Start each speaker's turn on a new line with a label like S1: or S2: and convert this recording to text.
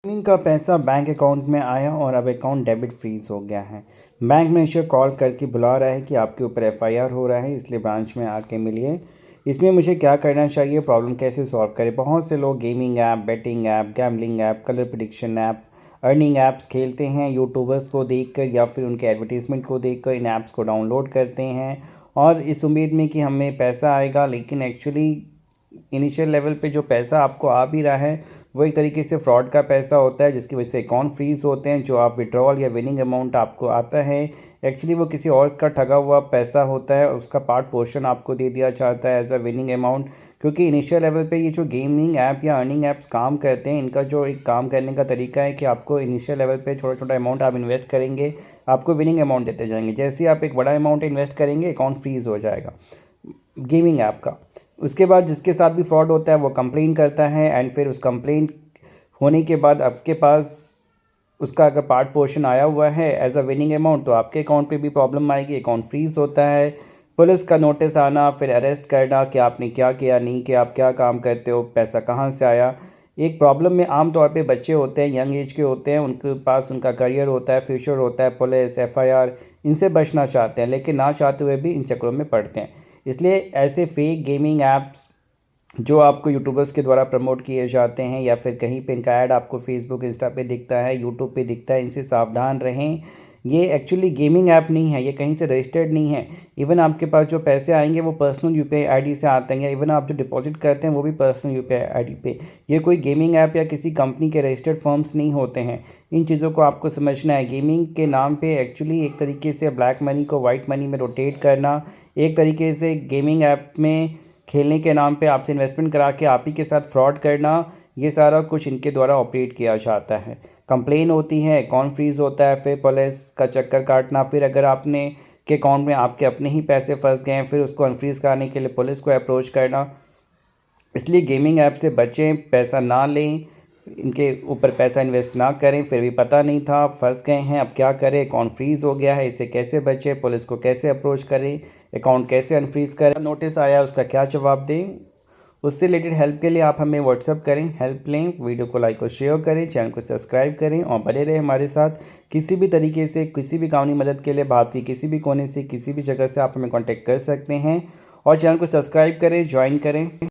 S1: Gaming का पैसा bank account में आया और अब अकाउंट डेबिट फ्रीज हो गया है। बैंक मैनेजर कॉल करके बुला रहा है कि आपके ऊपर एफआईआर हो रहा है, इसलिए ब्रांच में आके मिलिए। इसमें मुझे क्या करना चाहिए, प्रॉब्लम कैसे सॉल्व करें। बहुत से लोग gaming app, betting app, gambling app, colour prediction app, earning apps खेलते हैं। यूट्यूबर्स को देखकर या फिर उनके एडवर्टीज़मेंट को देखकर इन ऐप्स को डाउनलोड करते हैं और इस उम्मीद में कि हमें पैसा आएगा, लेकिन एक्चुअली इनिशियल लेवल पे जो पैसा आपको आ भी रहा है वो एक तरीके से फ्रॉड का पैसा होता है, जिसकी वजह से अकाउंट फ्रीज होते हैं। जो आप विड्रॉल या विनिंग अमाउंट आपको आता है, एक्चुअली वो किसी और का ठगा हुआ पैसा होता है। उसका पार्ट पोर्शन आपको दे दिया जाता है एज अ विनिंग अमाउंट। क्योंकि इनिशियल लेवल पे ये जो गेमिंग ऐप या अर्निंग ऐप्स काम करते हैं, इनका जो एक काम करने का तरीका है कि आपको इनिशियल लेवल पे छोटा छोटा अमाउंट आप इन्वेस्ट करेंगे, आपको विनिंग अमाउंट देते जाएंगे। जैसे ही आप एक बड़ा अमाउंट इन्वेस्ट करेंगे, अकाउंट फ्रीज हो जाएगा गेमिंग ऐप का। उसके बाद जिसके साथ भी फ्रॉड होता है वो कंप्लेन करता है, एंड फिर उस कंप्लेन होने के बाद आपके पास उसका अगर पार्ट पोर्शन आया हुआ है एज अ विनिंग अमाउंट, तो आपके अकाउंट पे भी प्रॉब्लम आएगी, अकाउंट फ्रीज होता है। पुलिस का नोटिस आना, फिर अरेस्ट करना कि आपने क्या किया, नहीं किया, आप क्या काम करते हो, पैसा कहाँ से आया। एक प्रॉब्लम में आम तौर पे बच्चे होते हैं, यंग एज के होते हैं, उनके पास उनका करियर होता है, फ्यूचर होता है, पुलिस, एफआईआर, इनसे बचना चाहते हैं, लेकिन ना चाहते हुए भी इन चक्करों में पड़ते हैं। इसलिए ऐसे फेक गेमिंग ऐप्स जो आपको यूट्यूबर्स के द्वारा प्रमोट किए जाते हैं या फिर कहीं पे इनका ऐड आपको फेसबुक, इंस्टा पे दिखता है, यूट्यूब पे दिखता है, इनसे सावधान रहें। ये एक्चुअली गेमिंग ऐप नहीं है, ये कहीं से रजिस्टर्ड नहीं है। इवन आपके पास जो पैसे आएंगे वो पर्सनल यूपीआई आईडी से आते हैं, या इवन आप जो डिपॉजिट करते हैं वो भी पर्सनल यूपीआई आईडी पे। ये कोई गेमिंग ऐप या किसी कंपनी के रजिस्टर्ड फर्म्स नहीं होते हैं। इन चीज़ों को आपको समझना है। गेमिंग के नाम पे एक्चुअली एक तरीके से ब्लैक मनी को वाइट मनी में रोटेट करना, एक तरीके से गेमिंग ऐप में खेलने के नाम पे आपसे इन्वेस्टमेंट करा के आप ही के साथ फ्रॉड करना, ये सारा कुछ इनके द्वारा ऑपरेट किया जाता है। कंप्लेन होती है, अकाउंट फ्रीज होता है, फिर पुलिस का चक्कर काटना, फिर अगर आपने के अकाउंट में आपके अपने ही पैसे फंस गए हैं, फिर उसको अनफ्रीज कराने के लिए पुलिस को अप्रोच करना। इसलिए गेमिंग ऐप से बचें, पैसा ना लें, इनके ऊपर पैसा इन्वेस्ट ना करें। फिर भी पता नहीं था, फंस गए हैं, अब क्या करें, अकाउंट फ्रीज़ हो गया है, इससे कैसे बचें, पुलिस को कैसे अप्रोच करें, अकाउंट कैसे अनफ्रीज़ करें, नोटिस आया उसका क्या जवाब दें। उससे रिलेटेड हेल्प के लिए आप हमें व्हाट्सअप करें, हेल्प लें, वीडियो को लाइक और शेयर करें, चैनल को सब्सक्राइब करें और बने रहें हमारे साथ। किसी भी तरीके से किसी भी कानूनी मदद के लिए भारत की किसी भी कोने से किसी भी जगह से आप हमें कॉन्टैक्ट कर सकते हैं, और चैनल को सब्सक्राइब करें, ज्वाइन करें।